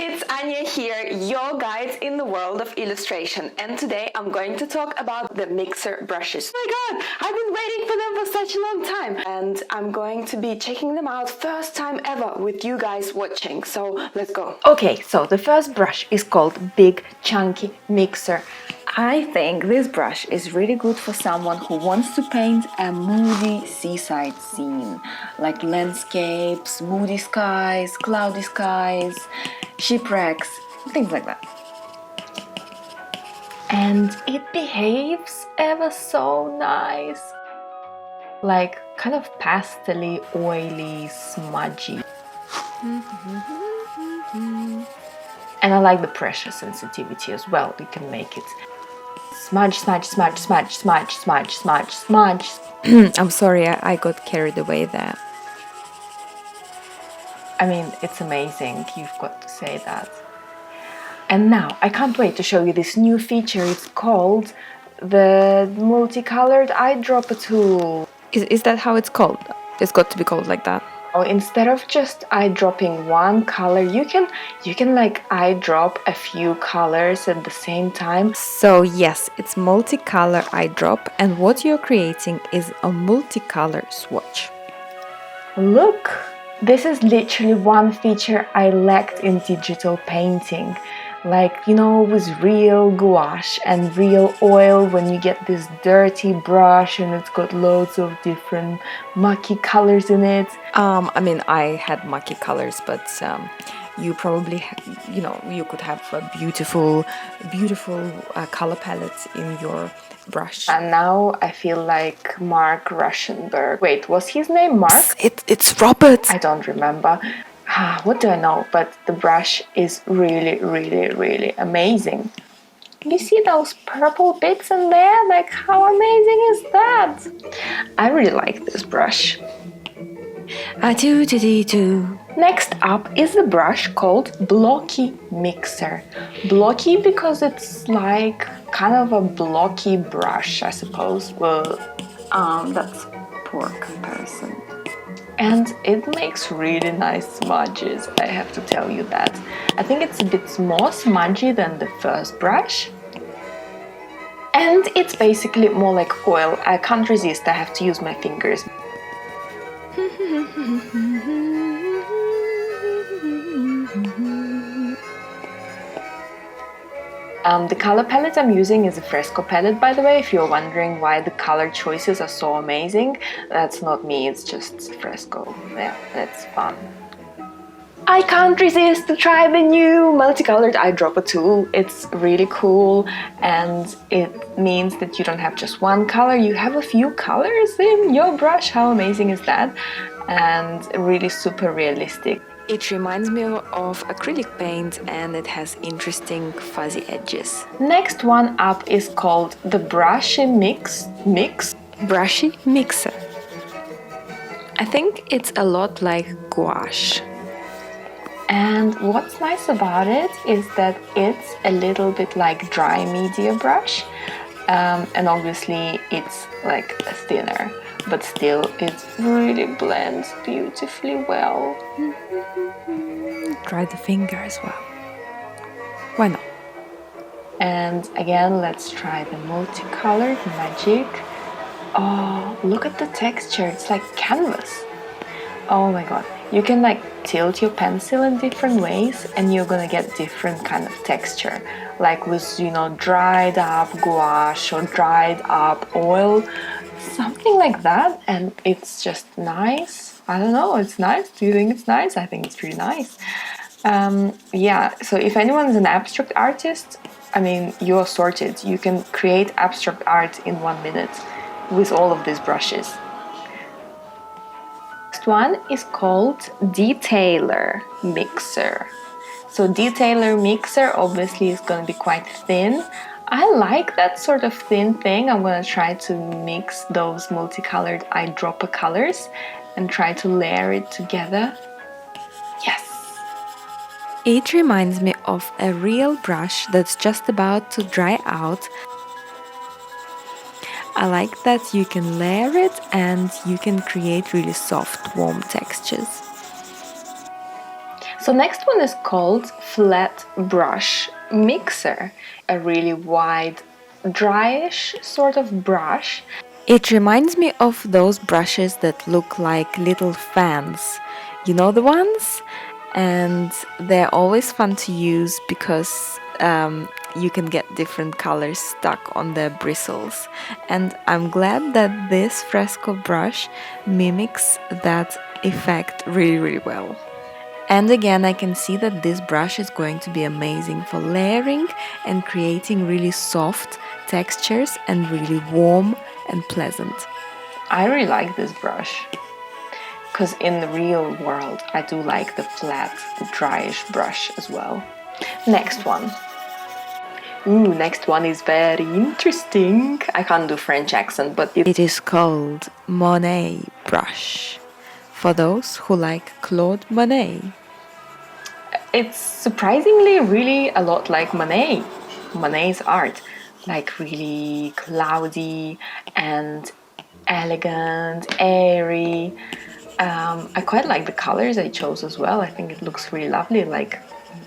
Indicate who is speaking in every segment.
Speaker 1: it's Anya here, your guide in the world of illustration, and today I'm going to talk about the mixer brushes. Oh my god, I've been waiting for them for such a long time, and I'm going to be checking them out first time ever with you guys watching, so let's go. Okay, so the first brush is called Big Chunky Mixer. I think this brush is really good for someone who wants to paint a moody seaside scene, like landscapes, moody skies, cloudy skies, shipwrecks, things like that. And it behaves ever so nice, like kind of pastel-y, oily, smudgy. And I like the pressure sensitivity as well. You can make it smudge, smudge, smudge, smudge, smudge, smudge, smudge, smudge.
Speaker 2: I'm sorry, I got carried away there.
Speaker 1: I mean, it's amazing, you've got to say that. And now, I can't wait to show you this new feature. It's called the Multicolored Eyedropper tool.
Speaker 2: Is that how it's called? It's got to be called like that.
Speaker 1: Oh, instead of just eyedropping one color, you can like eyedrop a few colors at the same time.
Speaker 2: So yes, it's multicolor eyedrop, and what you're creating is a multicolor swatch.
Speaker 1: Look, this is literally one feature I lacked in digital painting. Like, you know, with real gouache and real oil, when you get this dirty brush and it's got loads of different mucky colors in it.
Speaker 2: I mean, I had mucky colors, but you probably, you could have a beautiful color palette in your brush.
Speaker 1: And now I feel like Mark Ruschenberg. Wait, was his name Mark?
Speaker 2: It's Robert.
Speaker 1: I don't remember. What do I know? But the brush is really, really, really amazing. You see those purple bits in there? Like, how amazing is that? I really like this brush. Next up is the brush called Blocky Mixer. Blocky because it's like kind of a blocky brush, I suppose. Well, that's poor comparison. And it makes really nice smudges, I have to tell you that. I think it's a bit more smudgy than the first brush. And it's basically more like oil. I can't resist, I have to use my fingers. The color palette I'm using is a Fresco palette, by the way, if you're wondering why the color choices are so amazing. That's not me, it's just Fresco. Yeah, that's fun. I can't resist to try the new multicolored eyedropper tool. It's really cool, and it means that you don't have just one color, you have a few colors in your brush. How amazing is that? And really super realistic.
Speaker 2: It reminds me of acrylic paint, and it has interesting fuzzy edges.
Speaker 1: Next one up is called the Brushy
Speaker 2: Brushy Mixer. I think it's a lot like gouache.
Speaker 1: And what's nice about it is that it's a little bit like dry media brush, and obviously it's like thinner, but still it really blends beautifully well.
Speaker 2: Try the finger as well. Why not?
Speaker 1: And again, let's try the Multicolored Magic. Oh, look at the texture, it's like canvas. Oh my god, you can like tilt your pencil in different ways and you're gonna get different kind of texture. Like with, dried up gouache or dried up oil, something like that, and it's just nice. I don't know, it's nice. Do you think it's nice? I think it's really nice. Yeah, so if anyone's an abstract artist, I mean, you're sorted. You can create abstract art in 1 minute with all of these brushes. Next one is called Detailer Mixer. So Detailer Mixer obviously is going to be quite thin. I like that sort of thin thing. I'm going to try to mix those multicolored eyedropper colors and try to layer it together. Yes!
Speaker 2: It reminds me of a real brush that's just about to dry out. I like that you can layer it and you can create really soft, warm textures.
Speaker 1: So So next one is called Flat Brush Mixer, a really wide, dryish sort of brush.
Speaker 2: It reminds me of those brushes that look like little fans. You know the ones? And they're always fun to use because you can get different colors stuck on the bristles. And I'm glad that this Fresco brush mimics that effect really, really well. And again, I can see that this brush is going to be amazing for layering and creating really soft textures and really warm and pleasant.
Speaker 1: I really like this brush because in the real world I do like the flat, dryish brush as well. Next one. Ooh, next one is very interesting. I can't do French accent, but
Speaker 2: it is called Monet brush, for those who like Claude Monet.
Speaker 1: It's surprisingly really a lot like Monet's art, like really cloudy and elegant, airy. I quite like the colors I chose as well. I think it looks really lovely, like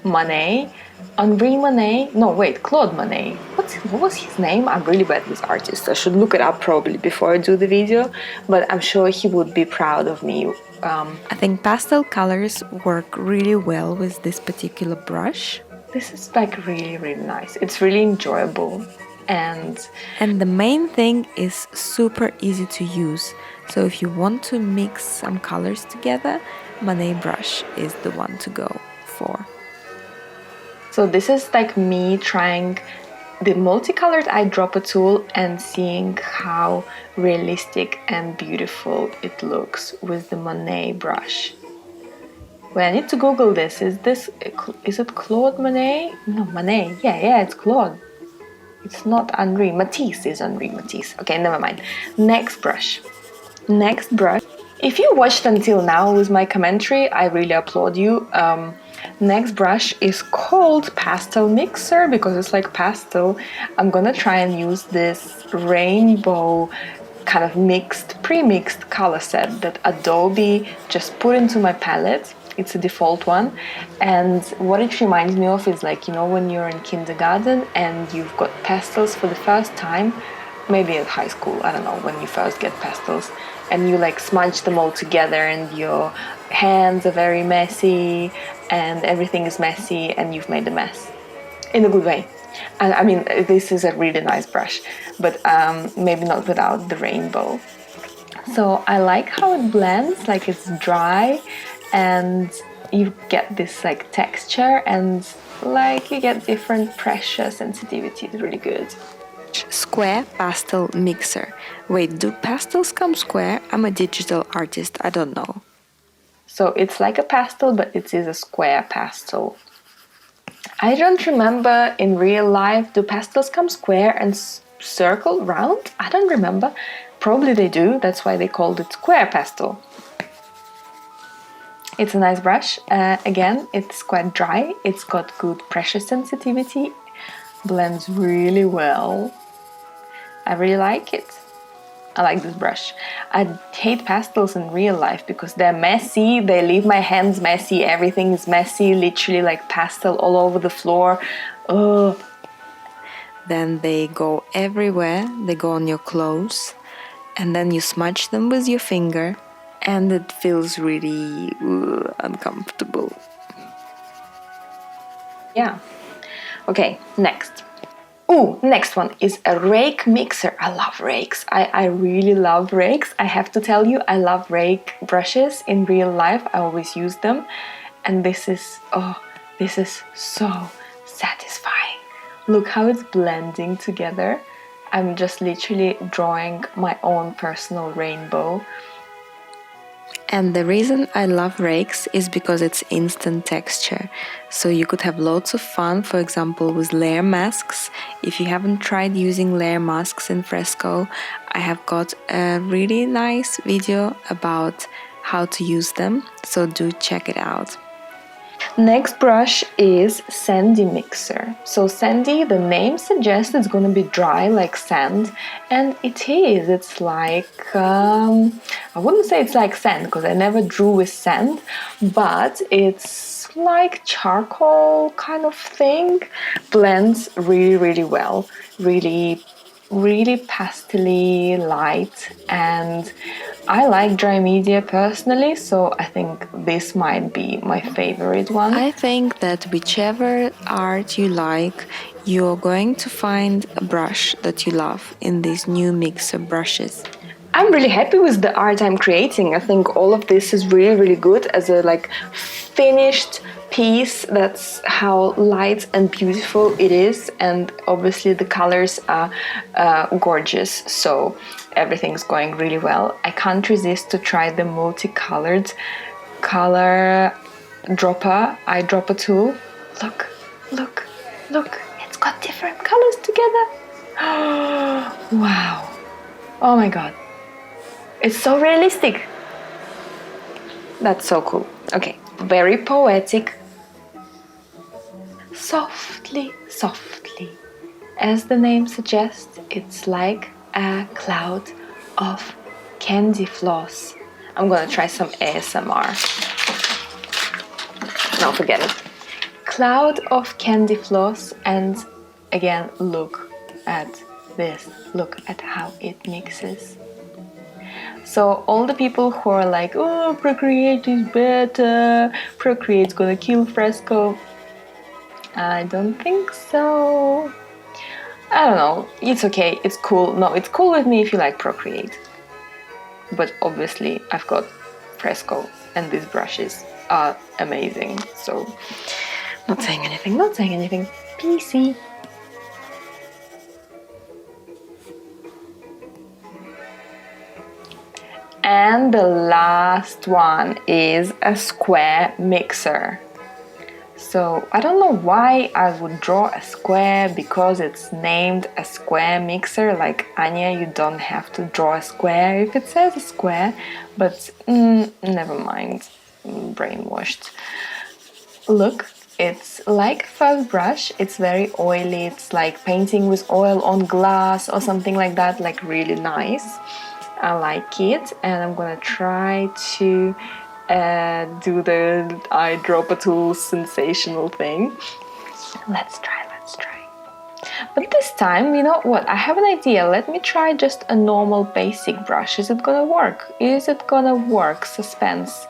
Speaker 1: Monet, Henri Monet. No, wait, Claude Monet. What was his name? I'm really bad with artists. I should look it up probably before I do the video, but I'm sure he would be proud of me.
Speaker 2: I think pastel colors work really well with this particular brush.
Speaker 1: This is like really, really nice. It's really enjoyable. And
Speaker 2: the main thing is super easy to use. So if you want to mix some colors together, Monet brush is the one to go for.
Speaker 1: So this is like me trying the multicolored eyedropper tool and seeing how realistic and beautiful it looks with the Monet brush. Wait, I need to Google this. Is it Claude Monet? No, Monet. Yeah, it's Claude. It's not Henri. Matisse is Henri Matisse. Okay, never mind. Next brush. If you watched until now with my commentary, I really applaud you. Next brush is called Pastel Mixer because it's like pastel. I'm gonna try and use this rainbow kind of pre-mixed color set that Adobe just put into my palette. It's a default one, and what it reminds me of is like, you know, when you're in kindergarten and you've got pastels for the first time, maybe at high school, I don't know, when you first get pastels, and you like smudge them all together and your hands are very messy and everything is messy and you've made a mess in a good way. And I mean, this is a really nice brush, but maybe not without the rainbow. So I like how it blends, like it's dry and you get this like texture and like you get different pressure sensitivity. It's really good.
Speaker 2: Square pastel mixer. Wait, do pastels come square? I'm a digital artist, I don't know.
Speaker 1: So it's like a pastel, but it is a square pastel. I don't remember in real life, do pastels come square and circle round? I don't remember. Probably they do, that's why they called it square pastel. It's a nice brush. Again, it's quite dry. It's got good pressure sensitivity. Blends really well. I really like it. I like this brush. I hate pastels in real life because they're messy. They leave my hands messy. Everything is messy, literally like pastel all over the floor. Ugh.
Speaker 2: Then they go everywhere. They go on your clothes. And then you smudge them with your finger. And it feels really uncomfortable.
Speaker 1: Yeah. Okay, next. Ooh, next one is a rake mixer. I love rakes. I really love rakes. I have to tell you, I love rake brushes in real life. I always use them. And this is so satisfying. Look how it's blending together. I'm just literally drawing my own personal rainbow.
Speaker 2: And the reason I love rakes is because it's instant texture. So you could have lots of fun, for example, with layer masks. If you haven't tried using layer masks in Fresco, I have got a really nice video about how to use them, so do check it out.
Speaker 1: Next brush is Sandy Mixer. So Sandy, the name suggests it's gonna be dry like sand, and it is. It's like, I wouldn't say it's like sand because I never drew with sand, but it's like charcoal kind of thing. Blends really, really well. Really pastel-y, light, and I like dry media personally, so I think this might be my favorite one.
Speaker 2: I think that whichever art you like, you're going to find a brush that you love in these new mixer brushes.
Speaker 1: I'm really happy with the art I'm creating. I think all of this is really, really good as a like finished piece. That's how light and beautiful it is, and obviously the colors are gorgeous, so everything's going really well. I can't resist to try the multicolored color dropper, eyedropper tool. Look, look, look, it's got different colors together. Wow, oh my god, it's so realistic. That's so cool. Okay, very poetic. Softly, softly. As the name suggests, it's like a cloud of candy floss. I'm gonna try some ASMR. No, forget it. Cloud of candy floss, and again, look at this. Look at how it mixes. So all the people who are like, oh, Procreate is better, Procreate's gonna kill Fresco, I don't think so. I don't know, it's okay, it's cool. No, it's cool with me if you like Procreate. But obviously I've got Fresco and these brushes are amazing. So not saying anything, not saying anything. PC. And the last one is a square mixer. So I don't know why I would draw a square because it's named a square mixer. Like, Anya, you don't have to draw a square if it says a square, but never mind, brainwashed. Look, it's like a fuzz brush, it's very oily, it's like painting with oil on glass or something like that, like really nice. I like it, and I'm gonna try to do the eyedropper tool sensational thing. Let's try, let's try. But this time, you know what, I have an idea. Let me try just a normal basic brush. Is it gonna work? Is it gonna work? Suspense.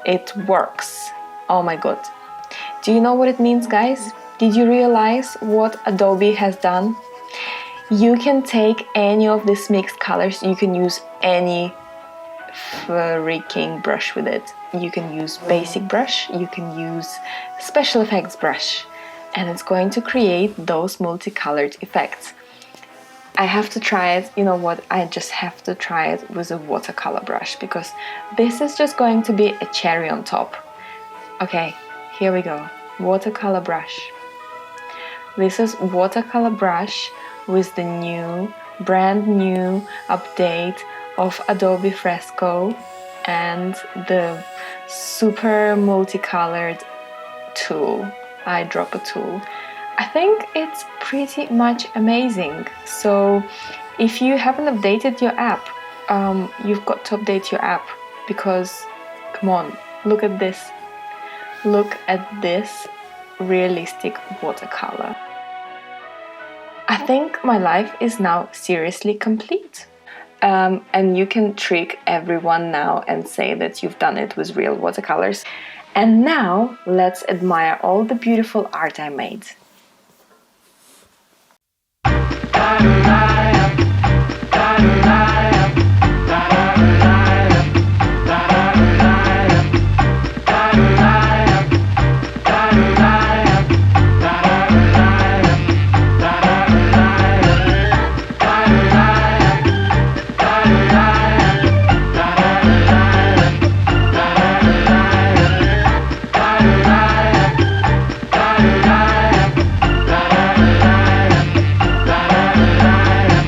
Speaker 1: It works. Oh my god. Do you know what it means, guys? Did you realize what Adobe has done? You can take any of these mixed colors, you can use any freaking brush with it. You can use basic brush, you can use special effects brush, and it's going to create those multicolored effects. I have to try it, you know what, I just have to try it with a watercolor brush, because this is just going to be a cherry on top. Okay, here we go, watercolor brush. This is watercolor brush with the brand new update of Adobe Fresco and the super multicolored tool, eyedropper tool. I think it's pretty much amazing. So if you haven't updated your app, you've got to update your app, because come on, look at this. Look at this realistic watercolor. I think my life is now seriously complete. And you can trick everyone now and say that you've done it with real watercolors. And now let's admire all the beautiful art I made.